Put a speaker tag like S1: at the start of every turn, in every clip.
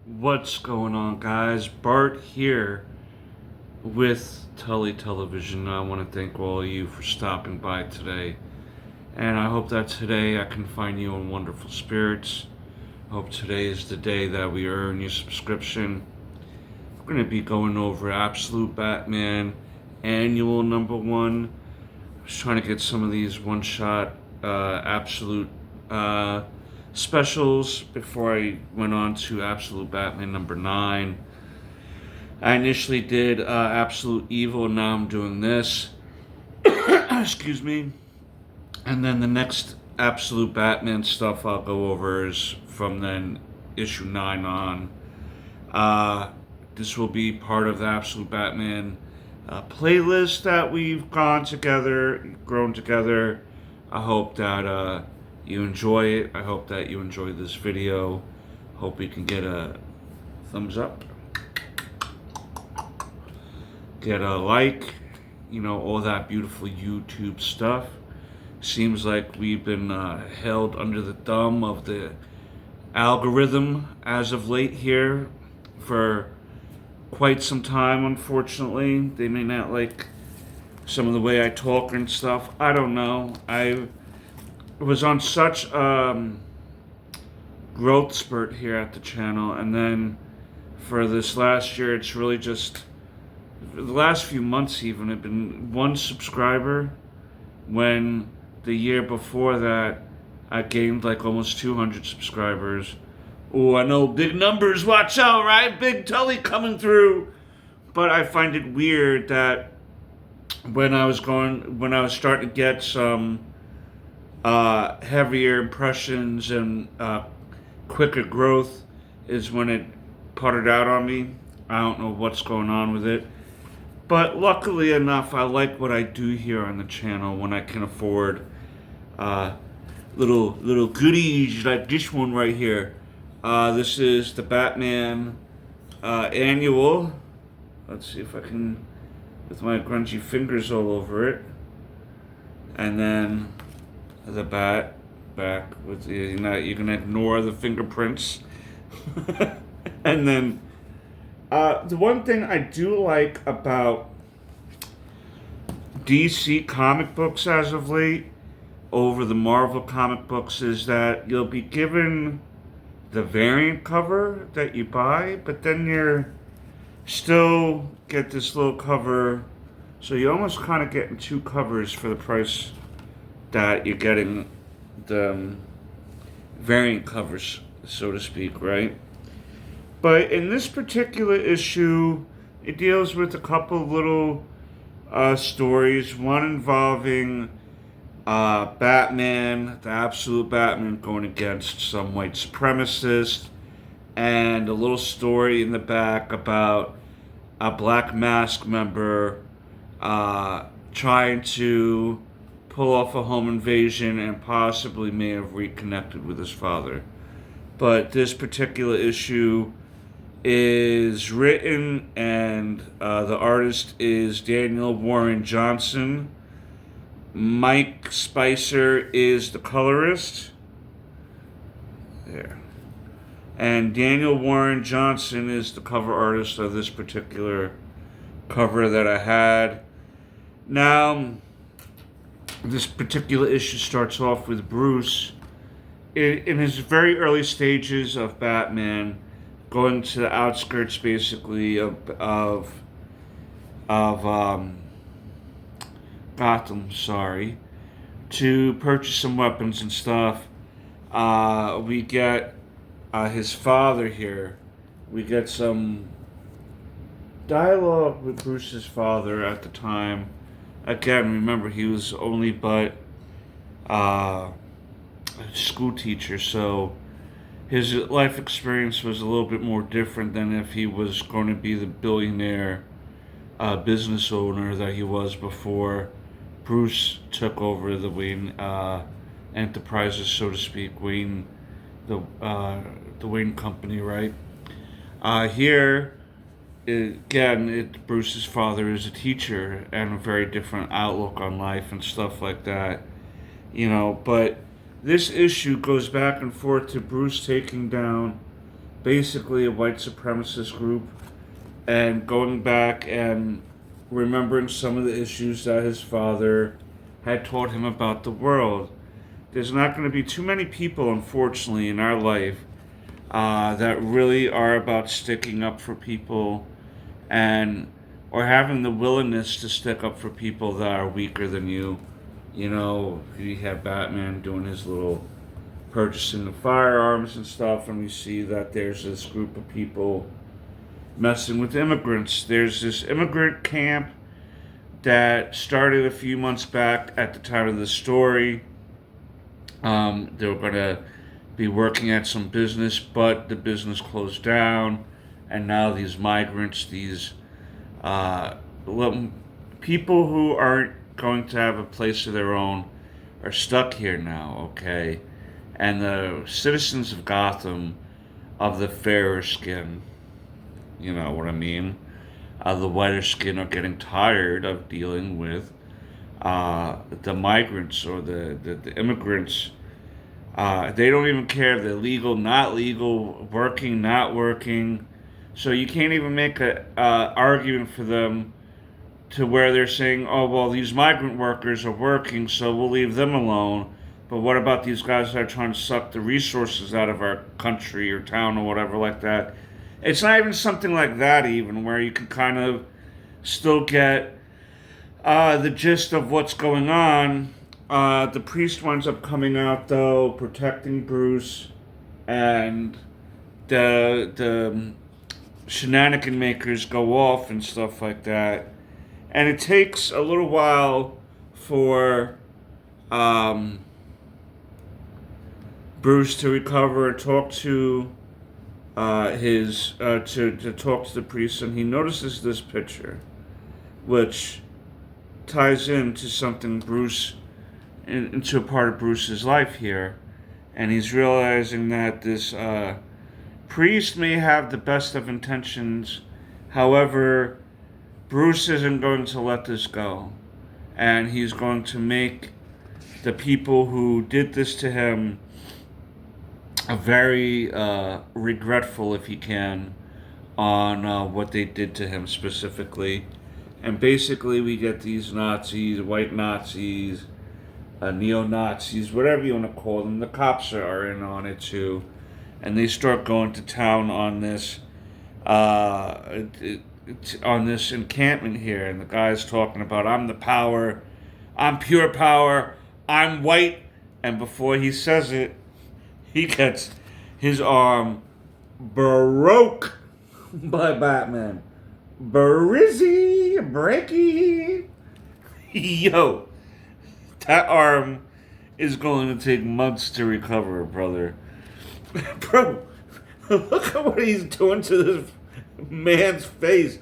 S1: What's going on, guys? Bart here with Tully Television. I want to thank all of you for stopping by today. And I hope that today I can find you in wonderful spirits. I hope today is the day that we earn your subscription. We're going to be going over Absolute Batman Annual #1. I was trying to get some of these one-shot Absolute specials before I went on to Absolute Batman #9. I initially did Absolute Evil, and now I'm doing this. Excuse me. And then the next Absolute Batman stuff I'll go over is from then issue 9 on. This will be part of the Absolute Batman playlist that we've grown together. I hope that you enjoy it. I hope that you enjoy this video. Hope we can get a thumbs up, get a like, all that beautiful YouTube stuff. Seems like we've been held under the thumb of the algorithm as of late here for quite some time, unfortunately. They may not like some of the way I talk and stuff. I don't know. I was on such growth spurt here at the channel, and then for this last year, it's really just the last few months even have been one subscriber, when the year before that I gained like almost 200 subscribers. Oh, I know, big numbers, watch out, right? Big Tully coming through. But I find it weird that when I was starting to get some heavier impressions and quicker growth is when it puttered out on me. I don't know what's going on with it. But luckily enough, I like what I do here on the channel when I can afford little goodies like this one right here. This is the Batman Annual. Let's see if I can, with my grungy fingers all over it. And then the back with the, you can ignore the fingerprints. And then the one thing I do like about DC comic books as of late over the Marvel comic books is that you'll be given the variant cover that you buy, but then you're still get this little cover, so you almost kind of getting two covers for the price that you're getting the variant covers, so to speak, right? But in this particular issue, it deals with a couple little stories. One involving Batman, the Absolute Batman, going against some white supremacists, and a little story in the back about a Black Mask member trying to pull off a home invasion and possibly may have reconnected with his father. But this particular issue is written, and the artist is Daniel Warren Johnson. Mike Spicer is the colorist. There. And Daniel Warren Johnson is the cover artist of this particular cover that I had. Now, this particular issue starts off with Bruce in his very early stages of Batman, going to the outskirts, basically, of Gotham, to purchase some weapons and stuff. We get his father here. We get some dialogue with Bruce's father at the time. Again, remember, he was only but a school teacher, so his life experience was a little bit more different than if he was going to be the billionaire business owner that he was before Bruce took over the Wayne enterprises, so to speak, the Wayne Company, right? Here, Bruce's father is a teacher and a very different outlook on life and stuff like that, but this issue goes back and forth to Bruce taking down basically a white supremacist group, and going back and remembering some of the issues that his father had taught him about the world. There's not going to be too many people, unfortunately, in our life that really are about sticking up for people and or having the willingness to stick up for people that are weaker than you. You know, you have Batman doing his little purchasing of firearms and stuff, and we see that there's this group of people messing with immigrants. There's this immigrant camp that started a few months back at the time of the story. They were going to be working at some business, but the business closed down, and now these migrants, these people who aren't going to have a place of their own, are stuck here now, okay? And the citizens of Gotham, of the fairer skin, you know what I mean? The whiter skin are getting tired of dealing with the migrants or the immigrants. They don't even care if they're legal, not legal, working, not working. So you can't even make an argument for them to where they're saying, oh, well, these migrant workers are working, so we'll leave them alone. But what about these guys that are trying to suck the resources out of our country or town or whatever like that? It's not even something like that even, where you can kind of still get the gist of what's going on. The priest winds up coming out, though, protecting Bruce, and the shenanigan makers go off and stuff like that. And it takes a little while for Bruce to recover and talk to to talk to the priest, and he notices this picture, which ties into something into a part of Bruce's life here, and he's realizing that this priest may have the best of intentions, however, Bruce isn't going to let this go, and he's going to make the people who did this to him very regretful, if he can, on what they did to him specifically. And basically we get these Nazis, white Nazis, neo-Nazis, whatever you want to call them. The cops are in on it too. And they start going to town on this encampment here. And the guy's talking about, I'm the power, I'm pure power, I'm white. And before he says it, he gets his arm broke by Batman. Brizzy, breaky. Yo, that arm is going to take months to recover, brother. Bro, look at what he's doing to this man's face.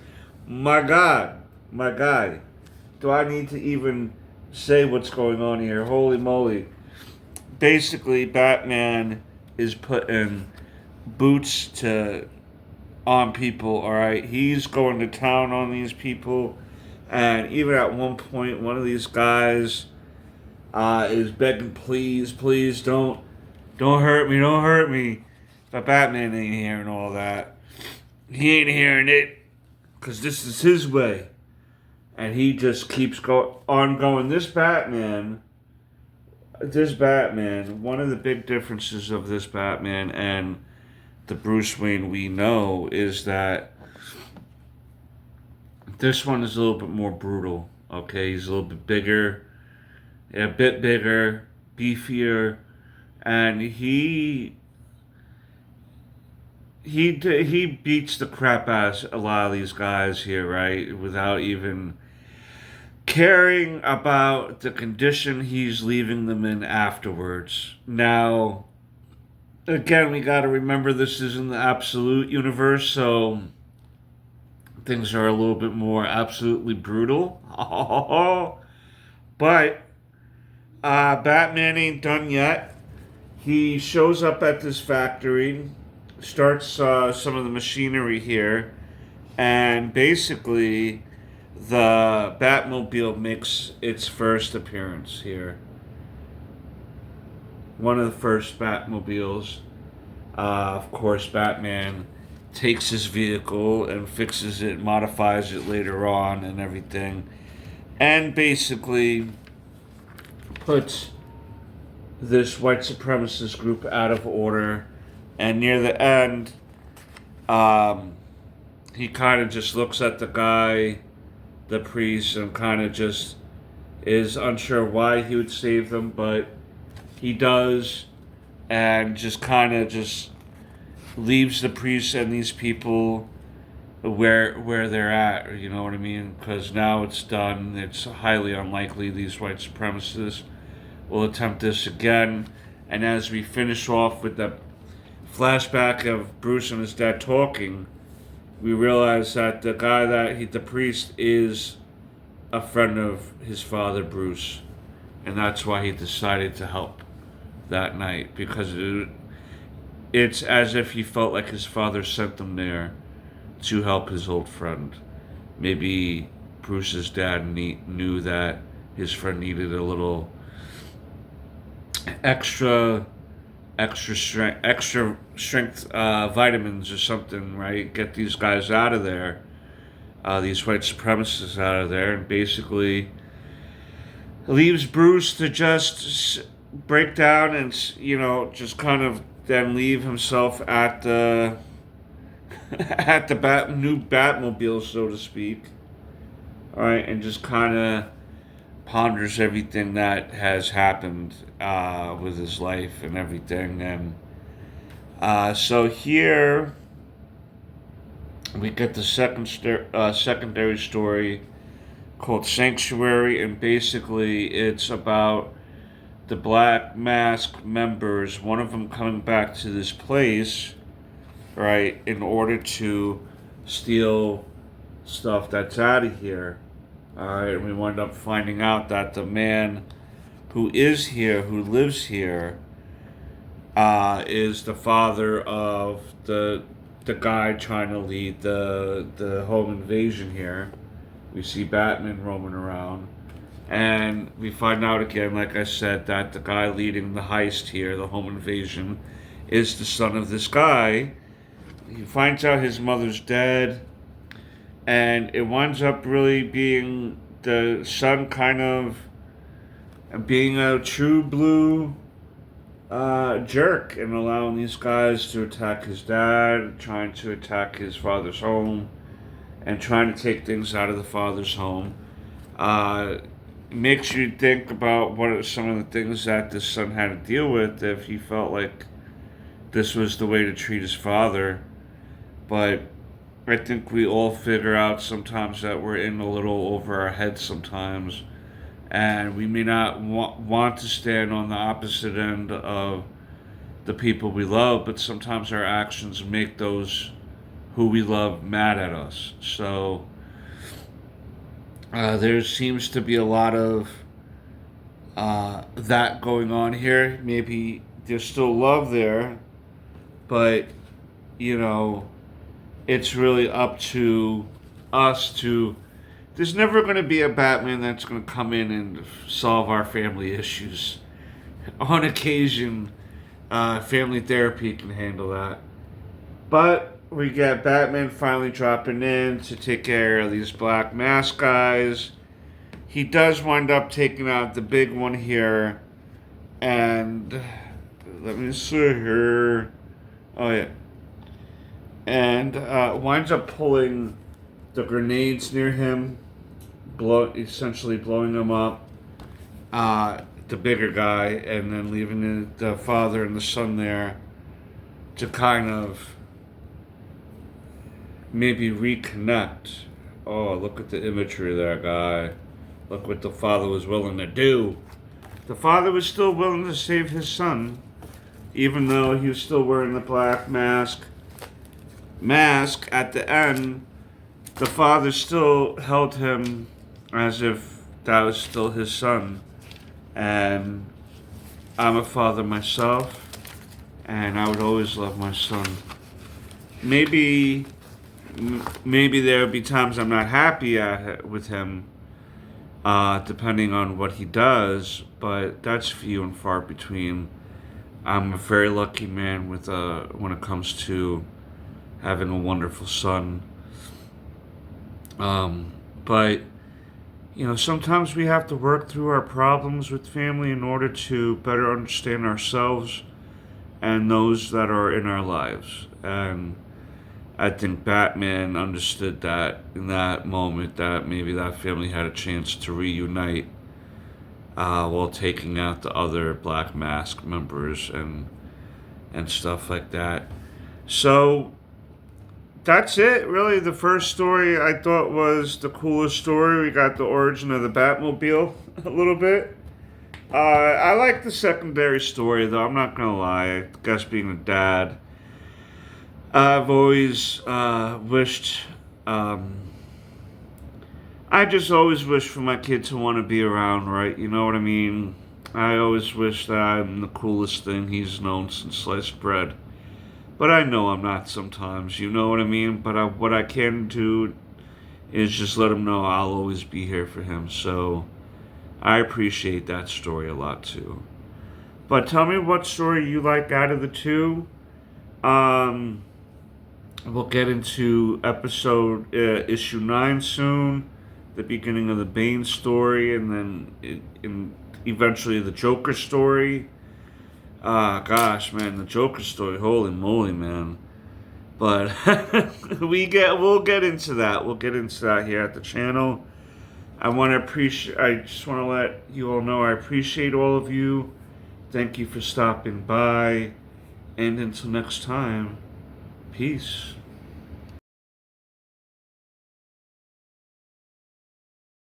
S1: My God, my guy. Do I need to even say what's going on here? Holy moly. Basically, Batman is putting boots on people, alright? He's going to town on these people, and even at one point, one of these guys is begging, please, please, don't hurt me, don't hurt me. But Batman ain't hearing all that. He ain't hearing it, because this is his way. And he just keeps on going. This Batman, one of the big differences of this Batman and the Bruce Wayne we know is that this one is a little bit more brutal. Okay, he's a little bit bigger, a bit bigger, beefier, and he beats the crap out of a lot of these guys here, right? Without even caring about the condition he's leaving them in afterwards. Now, again, we got to remember this is in the absolute universe, so things are a little bit more absolutely brutal. But Batman ain't done yet. He shows up at this factory, starts some of the machinery here, and basically the Batmobile makes its first appearance here. One of the first Batmobiles. Of course, Batman takes his vehicle and fixes it, modifies it later on, and everything, and basically puts this white supremacist group out of order. And near the end, um, he kind of just looks at the guy, the priest, and kind of just is unsure why he would save them, but he does, and just kind of just leaves the priest and these people where they're at. You know what I mean? Because now it's done. It's highly unlikely these white supremacists will attempt this again. And as we finish off with the flashback of Bruce and his dad talking, we realize that the priest is a friend of his father, Bruce, and that's why he decided to help that night, because it's as if he felt like his father sent them there to help his old friend. Maybe Bruce's dad knew that his friend needed a little extra strength vitamins or something, right? Get these guys out of there, these white supremacists out of there, and basically leaves Bruce to just break down and, just kind of then leave himself at the at the new Batmobile, so to speak. All right, and just kind of ponders everything that has happened with his life and everything. And so here we get the secondary story called Sanctuary, and basically it's about the Black Mask members, one of them coming back to this place, right, in order to steal stuff that's out of here. Alright, and we wind up finding out that the man who is here, who lives here, is the father of the guy trying to lead the home invasion here. We see Batman roaming around. And we find out again, like I said, that the guy leading the heist here, the home invasion, is the son of this guy. He finds out his mother's dead, and it winds up really being the son kind of being a true blue jerk and allowing these guys to attack his dad, trying to attack his father's home, and trying to take things out of the father's home. Makes you think about what are some of the things that this son had to deal with if he felt like this was the way to treat his father. But I think we all figure out sometimes that we're in a little over our heads sometimes, and we may not want to stand on the opposite end of the people we love, but sometimes our actions make those who we love mad at us. So there seems to be a lot of that going on here. Maybe there's still love there, but it's really up to us to. There's never going to be a Batman that's going to come in and solve our family issues. On occasion, family therapy can handle that. But we get Batman finally dropping in to take care of these Black Mask guys. He does wind up taking out the big one here. And let me see here. Oh, yeah. And winds up pulling the grenades near him, essentially blowing them up. The bigger guy, and then leaving the father and the son there to kind of maybe reconnect. Oh, look at the imagery there, guy. Look what the father was willing to do. The father was still willing to save his son, even though he was still wearing the black mask. At the end, the father still held him as if that was still his son. And I'm a father myself, and I would always love my son. Maybe there would be times I'm not happy with him, depending on what he does, but that's few and far between. I'm a very lucky man with when it comes to having a wonderful son. But sometimes we have to work through our problems with family in order to better understand ourselves and those that are in our lives. And I think Batman understood that in that moment, that maybe that family had a chance to reunite while taking out the other Black Mask members and stuff like that. So that's it, really. The first story I thought was the coolest story. We got the origin of the Batmobile a little bit. I like the secondary story, though. I'm not gonna lie. I guess being a dad, I've always wished. I just always wish for my kid to want to be around, right? You know what I mean? I always wish that I'm the coolest thing he's known since sliced bread. But I know I'm not sometimes, you know what I mean? But what I can do is just let him know I'll always be here for him. So I appreciate that story a lot too. But tell me what story you like out of the two. Um, we'll get into issue 9 soon, the beginning of the Bane story, and then eventually the Joker story. Gosh, man, the Joker story, holy moly, man. But we'll get into that. We'll get into that here at the channel. I just want to let you all know I appreciate all of you. Thank you for stopping by. And until next time, peace.